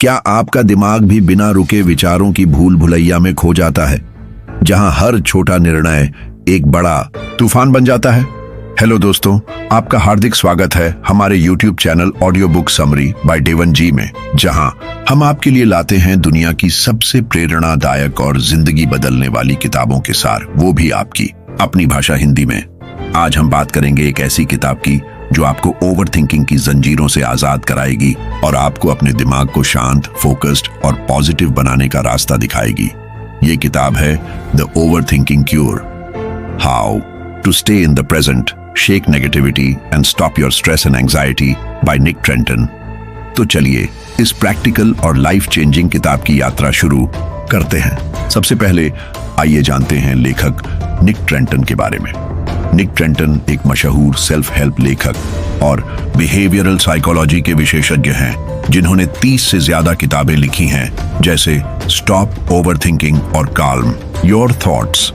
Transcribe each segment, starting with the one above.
क्या आपका दिमाग भी बिना रुके विचारों की भूल भुलैया में खो जाता है, जहां हर छोटा निर्णय एक बड़ा तूफान बन जाता है? हेलो दोस्तों, आपका हार्दिक स्वागत है हमारे YouTube channel audio book summary by Devan ji में, जहां हम आपके लिए लाते हैं दुनिया की सबसे प्रेरणादायक और जिंदगी बदलने वाली किताबों के सार, वो भी आपकी अपनी भाषा हिंदी में। आज हम बात करेंगे एक ऐसी किताब की जो आपको ओवर थिंकिंग की जंजीरों से आजाद कराएगी और आपको अपने दिमाग को शांत, फोकस्ड और पॉजिटिव बनाने का रास्ता दिखाएगी। ये किताब है the overthinking cure, how to stay in the present, shake negativity and stop your stress and anxiety by Nick Trenton. तो चलिए इस प्रैक्टिकल और लाइफ चेंजिंग किताब की यात्रा शुरू करते हैं। सबसे पहले आइए जानते हैं लेखक निक ट्रेंटन के बारे में। निक ट्रेंटन एक मशहूर सेल्फ हेल्प लेखक और बिहेवियरल साइकोलॉजी के विशेषज्ञ हैं, जिन्होंने 30 से ज्यादा किताबें लिखी हैं, जैसे स्टॉप ओवर थिंकिंग और calm your thoughts.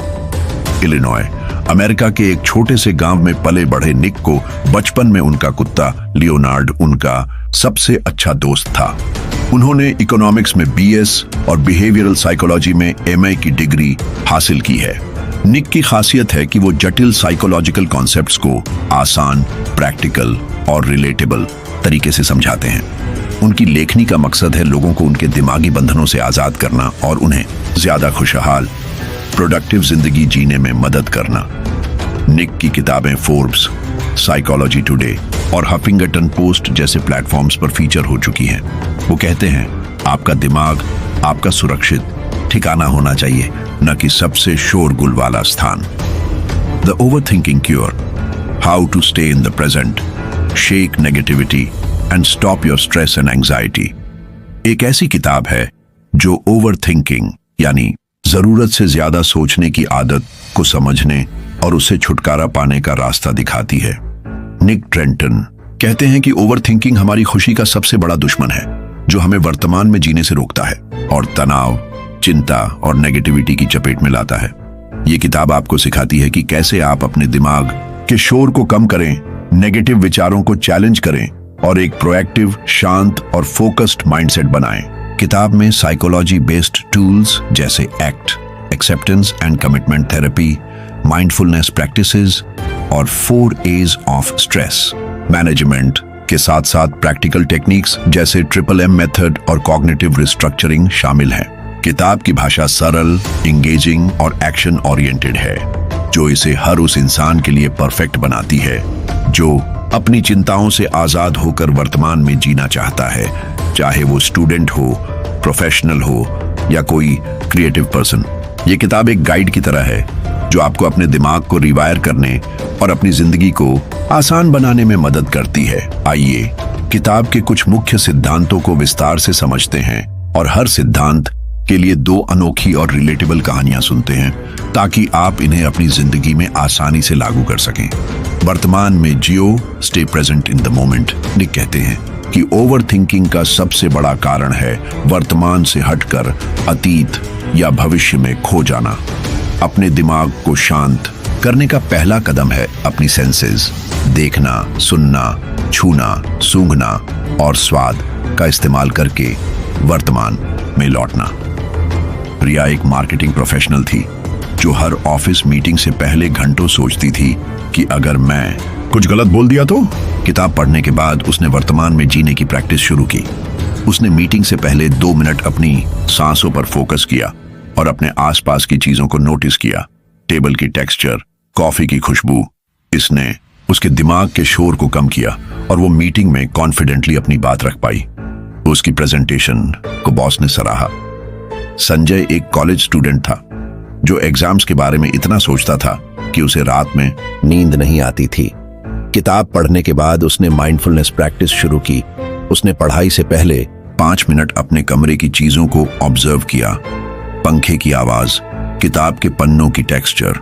Illinois America के एक छोटे से गांव में पले बढ़े निक को बचपन में उनका कुत्ता लियोनार्ड उनका सबसे अच्छा दोस्त था। उन्होंने इकोनॉमिक्स में BS और बिहेवियरल साइकोलॉजी में MA की डिग्री हासिल की है। निक की खासियत है कि वो जटिल साइकोलॉजिकल कॉन्सेप्ट्स को आसान, प्रैक्टिकल और रिलेटेबल तरीके से समझाते हैं। उनकी लेखनी का मकसद है लोगों को उनके दिमागी बंधनों से आजाद करना और उन्हें ज्यादा खुशहाल, प्रोडक्टिव जिंदगी जीने में मदद करना। निक की किताबें फोर्ब्स, साइकोलॉजी टुडे और हफिंगटन पोस्ट जैसे प्लेटफॉर्म्स पर फीचर हो चुकी हैं। वो कहते हैं, आपका दिमाग आपका सुरक्षित ठिकाना होना चाहिए, न कि सबसे शोरगुल वाला स्थान। The overthinking cure, how to stay in the present, shake negativity and stop your stress and anxiety एक ऐसी किताब है जो ओवर थिंकिंग यानी जरूरत से ज्यादा सोचने की आदत को समझने और उससे छुटकारा पाने का रास्ता दिखाती है। निक ट्रेंटन कहते हैं कि ओवर थिंकिंग हमारी खुशी का सबसे बड़ा दुश्मन है, जो हमें वर्तमान में जीने से रोकता है और तनाव, चिंता और नेगेटिविटी की चपेट में लाता है। ये किताब आपको सिखाती है कि कैसे आप अपने दिमाग के शोर को कम करें, नेगेटिव विचारों को चैलेंज करें और एक प्रोएक्टिव, शांत और फोकस्ड माइंडसेट बनाएं। किताब में साइकोलॉजी बेस्ड टूल्स जैसे act, acceptance and commitment therapy, mindfulness practices और 4 A's ऑफ स्ट्रेस मैनेजमेंट के साथ साथ प्रैक्टिकल टेक्निक्स जैसे MMM मेथड और कॉग्निटिव रिस्ट्रक्चरिंग शामिल हैं। किताब की भाषा सरल, इंगेजिंग और एक्शन ओरिएंटेड है, जो इसे हर उस इंसान के लिए परफेक्ट बनाती है जो अपनी चिंताओं से आजाद होकर वर्तमान में जीना चाहता है, चाहे वो स्टूडेंट हो, प्रोफेशनल हो या कोई क्रिएटिव पर्सन। ये किताब एक गाइड की तरह है जो आपको अपने दिमाग को रिवायर करने और अपनी जिंदगी को आसान बनाने में मदद करती है। आइए किताब के कुछ मुख्य सिद्धांतों को विस्तार से समझते हैं और हर सिद्धांत के लिए 2 अनोखी और रिलेटेबल कहानियां सुनते हैं, ताकि आप इन्हें अपनी जिंदगी में आसानी से लागू कर सकें। वर्तमान में जियो, stay present in the moment. Nick कहते हैं कि ओवर थिंकिंग का सबसे बड़ा कारण है वर्तमान से हटकर अतीत या भविष्य में खो जाना। अपने दिमाग को शांत करने का पहला कदम है अपनी सेंसेस, देखना, सुनना, छूना, सूंघना और स्वाद का इस्तेमाल करके वर्तमान में लौटना। प्रिया एक मार्केटिंग प्रोफेशनल थी जो हर ऑफिस मीटिंग से पहले घंटों सोचती थी कि अगर मैं कुछ गलत बोल दिया तो। किताब पढ़ने के बाद उसने वर्तमान में जीने की प्रैक्टिस शुरू की। उसने मीटिंग से पहले 2 मिनट अपनी सांसों पर फोकस किया और अपने आसपास की चीजों को नोटिस किया। टेबल की टेक्सचर, कॉफी की खुशबू। इसने उसके दिमाग के शोर को कम किया और वो मीटिंग में कॉन्फिडेंटली अपनी बात रख पाई। उसकी प्रेजेंटेशन को बॉस ने सराहा। संजय एक कॉलेज स्टूडेंट था जो एग्जाम्स के बारे में इतना सोचता था कि उसे रात में नींद नहीं आती थी। किताब पढ़ने के बाद उसने माइंडफुलनेस प्रैक्टिस शुरू की। उसने पढ़ाई से पहले 5 मिनट अपने कमरे की चीजों को ऑब्जर्व किया, पंखे की आवाज, किताब के पन्नों की टेक्सचर।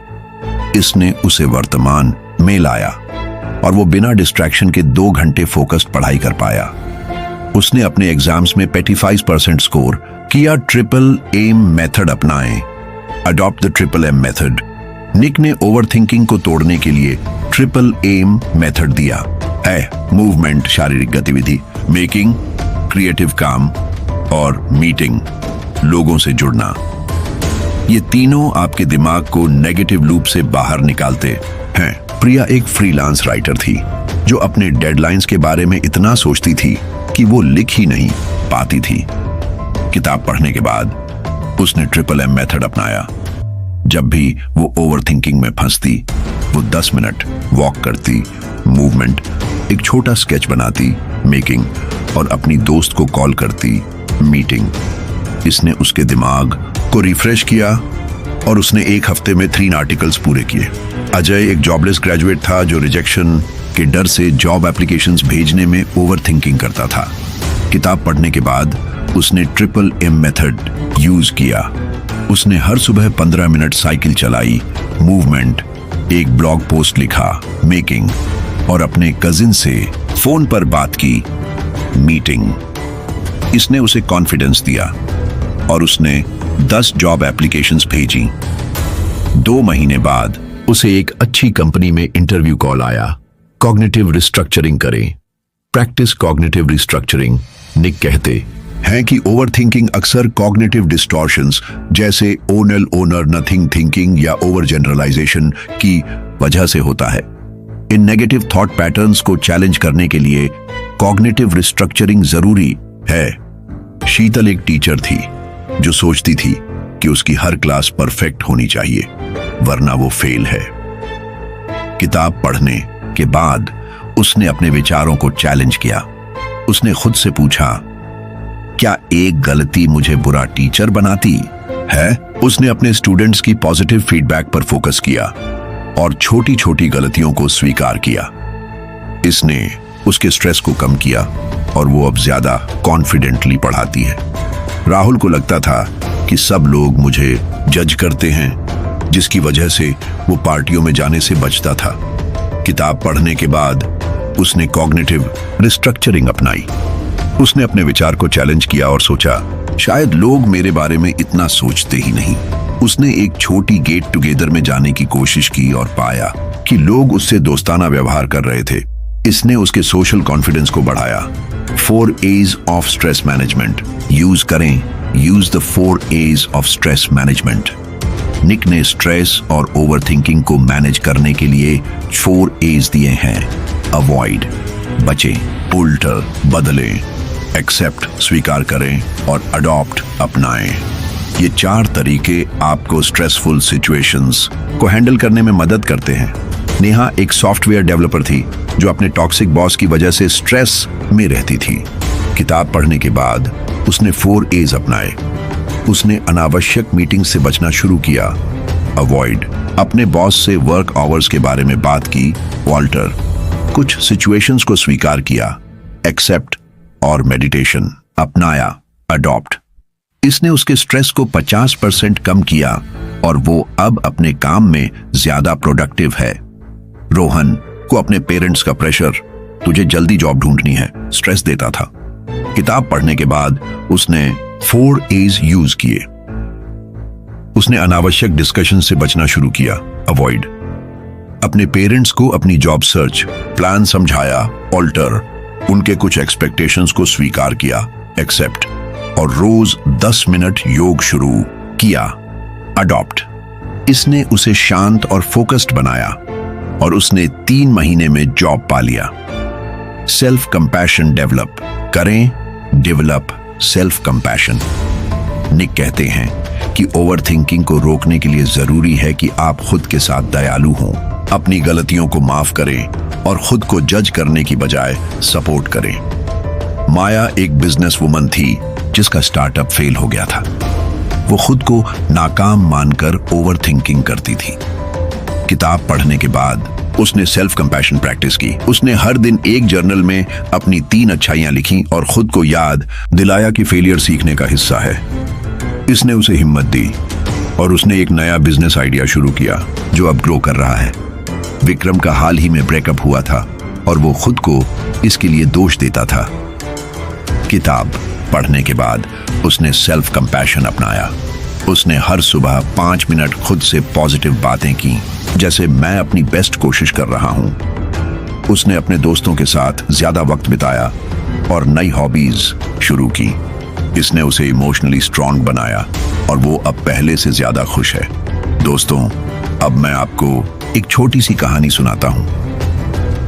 इसने उसे वर्तमान में लाया और वो बिना डिस्ट्रैक्शन के 2 घंटे फोकस्ड पढ़ाई कर पाया। उसने अपने एग्जाम्स में 85% स्कोर किया। MMM मेथड अपनाएं, अडॉप्ट द MMM मेथड। निक ने ओवर थिंकिंग को तोड़ने के लिए MMM मेथड दिया है। मूवमेंट, शारीरिक गतिविधि, मेकिंग, क्रिएटिव काम, और मीटिंग, लोगों से जुड़ना। ये तीनों आपके दिमाग को नेगेटिव लूप से बाहर निकालते हैं। प्रिया एक फ्रीलांस राइटर थी जो अपने डेडलाइंस के बारे में इतना सोचती थी कि वो लिख ही नहीं पाती थी। किताब पढ़ने के बाद उसने ट्रिपल M मेथड अपनाया। जब भी वो ओवरथिंकिंग में फंसती, वो 10 मिनट वॉक करती, मूवमेंट, एक छोटा स्केच बनाती, मेकिंग, और अपनी दोस्त को कॉल करती, मीटिंग। इसने उसके दिमाग को रिफ्रेश किया और उसने एक हफ्ते में 3 आर्टिकल्स पूरे किए। अजय एक जॉबलेस ग्रेजुएट था जो रिजेक्शन के डर से जॉब एप्लीकेशंस भेजने में ओवरथिंकिंग करता था। किताब पढ़ने के बाद उसने ट्रिपल M मेथड यूज किया। उसने हर सुबह 15 मिनट साइकिल चलाई, मूवमेंट, एक ब्लॉग पोस्ट लिखा, मेकिंग, और अपने कजिन से फोन पर बात की, मीटिंग। इसने उसे कॉन्फिडेंस दिया और उसने 10 जॉब एप्लीकेशंस भेजी। 2 महीने बाद उसे एक अच्छी कंपनी में इंटरव्यू कॉल आया। कॉग्निटिव रिस्ट्रक्चरिंग करें, प्रैक्टिस कॉग्निटिव रिस्ट्रक्चरिंग। निक कहते हैं कि ओवरथिंकिंग अक्सर कॉग्निटिव डिस्टॉर्शंस जैसे ओनल ओनर नथिंग थिंकिंग या ओवर जनरलाइजेशन की वजह से होता है। इन नेगेटिव थॉट पैटर्न्स को चैलेंज करने के लिए कॉग्निटिव रिस्ट्रक्चरिंग जरूरी है। शीतल एक टीचर थी जो सोचती थी कि उसकी हर क्लास परफेक्ट होनी चाहिए, वरना वो फेल है। किताब पढ़ने के बाद उसने अपने विचारों को चैलेंज किया। उसने खुद से पूछा, क्या एक गलती मुझे बुरा टीचर बनाती है? उसने अपने स्टूडेंट्स की पॉजिटिव फीडबैक पर फोकस किया और छोटी छोटी गलतियों को स्वीकार किया। इसने उसके स्ट्रेस को कम किया और वो अब ज्यादा कॉन्फिडेंटली पढ़ाती है। राहुल को लगता था कि सब लोग मुझे जज करते हैं, जिसकी वजह से वो पार्टियों में जाने से बचता था। किताब पढ़ने के बाद उसने कॉग्निटिव रिस्ट्रक्चरिंग अपनाई। उसने अपने विचार को चैलेंज किया और सोचा, शायद लोग मेरे बारे में इतना सोचते ही नहीं। उसने एक छोटी गेट टुगेदर में जाने की कोशिश की और पाया कि लोग उससे दोस्ताना व्यवहार कर रहे थे। इसने उसके सोशल कॉन्फिडेंस को बढ़ाया। 4 A's of stress management use करें। Use the 4 A's of stress management. Nick ने स्ट्रेस और ओवरथिंकिंग को मैनेज करने के लिए 4 A's दिए हैं। अवॉइड, बचें, उल्टर, बदलें, एक्सेप्ट, स्वीकार करें, और अडॉप्ट, अपनाएं। ये 4 तरीके आपको स्ट्रेसफुल सिचुएशंस को हैंडल करने में मदद करते हैं। नेहा एक सॉफ्टवेयर डेवलपर थी जो अपने टॉक्सिक बॉस की वजह से स्ट्रेस में रहती थी। किताब पढ़ने के बाद उसने 4 A's अपनाए। उसने अनावश्यक मीटिंग से बचना शुरू किया, अवॉइड, अपने बॉस से वर्क आवर्स के बारे में बात की, वॉल्टर, कुछ सिचुएशंस को स्वीकार किया, एक्सेप्ट, और मेडिटेशन अपनाया, अडॉप्ट। इसने उसके स्ट्रेस को 50% कम किया और वो अब अपने काम में ज्यादा प्रोडक्टिव है। रोहन को अपने पेरेंट्स का प्रेशर, तुझे जल्दी जॉब ढूंढनी है, स्ट्रेस देता था। किताब पढ़ने के बाद उसने 4 A's यूज किए। उसने अनावश्यक डिस्कशन से बचना शुरू किया, अवॉइड, अपने पेरेंट्स को अपनी जॉब सर्च प्लान समझाया, ऑल्टर, उनके कुछ एक्सपेक्टेशंस को स्वीकार किया, एक्सेप्ट, और रोज 10 मिनट योग शुरू किया, अडॉप्ट। इसने उसे शांत और फोकस्ड बनाया और उसने 3 महीने में जॉब पा लिया। सेल्फ कंपैशन डेवलप करें। Develop self compassion. निक कहते हैं कि ओवरथिंकिंग को रोकने के लिए जरूरी है कि आप खुद के साथ दयालु हों, अपनी गलतियों को माफ करें और खुद को जज करने की बजाय सपोर्ट करें। माया एक बिजनेस वुमन थी जिसका स्टार्टअप फेल हो गया था। वो खुद को नाकाम मानकर ओवरथिंकिंग करती थी। किताब पढ़ने के बाद उसने सेल्फ कंपैशन प्रैक्टिस की। उसने हर दिन एक जर्नल में अपनी 3 अच्छाइयां लिखी और खुद को याद दिलाया कि फेलियर सीखने का हिस्सा है। इसने उसे हिम्मत दी और उसने एक नया बिजनेस आइडिया शुरू किया जो अब ग्रो कर रहा है। विक्रम का हाल ही में ब्रेकअप हुआ था और वो खुद को इसके लिए दोष देता था। किताब पढ़ने के बाद उसने सेल्फ कंपैशन अपनाया। उसने हर सुबह 5 मिनट खुद से पॉजिटिव बातें की, जैसे मैं अपनी बेस्ट कोशिश कर रहा हूं। उसने अपने दोस्तों के साथ ज्यादा वक्त बिताया और नई हॉबीज शुरू की। इसने उसे इमोशनली स्ट्रांग बनाया और वो अब पहले से ज्यादा खुश है। दोस्तों, अब मैं आपको एक छोटी सी कहानी सुनाता हूँ।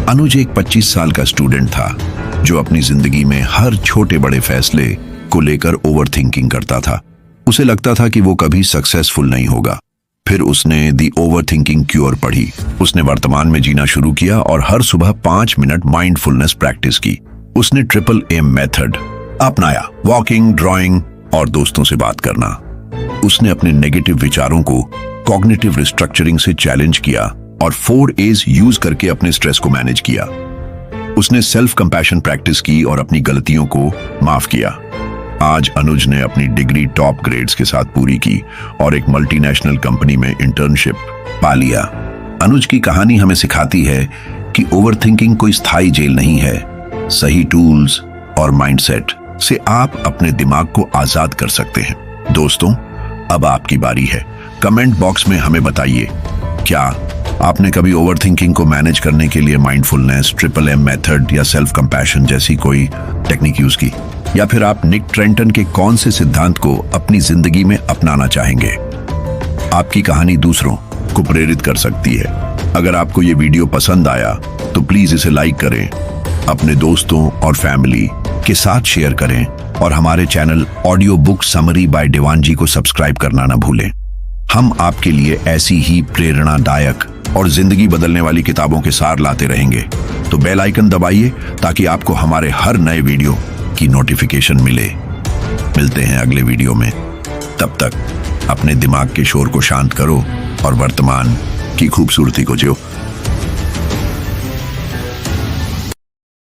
अनुज एक 25 साल का स्टूडेंट था जो अपनी जिंदगी में हर छोटे बड़े फैसले को लेकर ओवरथिंकिंग करता था। उसे लगता था कि वो कभी सक्सेसफुल नहीं होगा। फिर उसने दी ओवरथिंकिंग क्योर पढ़ी। उसने वर्तमान में जीना शुरू किया और हर सुबह 5 मिनट माइंडफुलनेस प्रैक्टिस की। उसने ट्रिपल एम मेथड अपनाया, वॉकिंग, ड्राइंग और दोस्तों से बात करना। उसने अपने नेगेटिव विचारों को कॉग्निटिव रिस्ट्रक्चरिंग से चैलेंज किया और 4 A's यूज करके अपने स्ट्रेस को मैनेज किया। उसने सेल्फ कंपैशन प्रैक्टिस की और अपनी गलतियों को माफ किया। आज अनुज ने अपनी डिग्री टॉप ग्रेड्स के साथ पूरी की और एक मल्टीनेशनल कंपनी में इंटर्नशिप पा लिया। अनुज की कहानी हमें सिखाती है कि ओवरथिंकिंग कोई स्थायी जेल नहीं है। सही टूल्स और माइंडसेट से आप अपने दिमाग को आजाद कर सकते हैं। दोस्तों, अब आपकी बारी है। कमेंट बॉक्स में हमें बताइए, क्या आपने कभी ओवरथिंकिंग को मैनेज करने के लिए माइंडफुलनेस, ट्रिपल एम मेथड या सेल्फ कंपैशन जैसी कोई टेक्निक यूज की? या फिर आप निक ट्रेंटन के कौन से सिद्धांत को अपनी जिंदगी में अपनाना चाहेंगे? आपकी कहानी दूसरों को प्रेरित कर सकती है। अगर आपको ये वीडियो पसंद आया तो प्लीज इसे लाइक करें, अपने दोस्तों और फैमिली के साथ शेयर करें और हमारे channel audio book summary by Devanji को सब्सक्राइब करना ना भूलें। हम आपके लिए ऐसी ही प्रेरणादायक और जिंदगी बदलने वाली किताबों के सार लाते रहेंगे। तो बेल आइकन दबाइए ताकि आपको हमारे हर नए वीडियो की नोटिफिकेशन मिले। मिलते हैं अगले वीडियो में। तब तक अपने दिमाग के शोर को शांत करो और वर्तमान की खूबसूरती को जियो।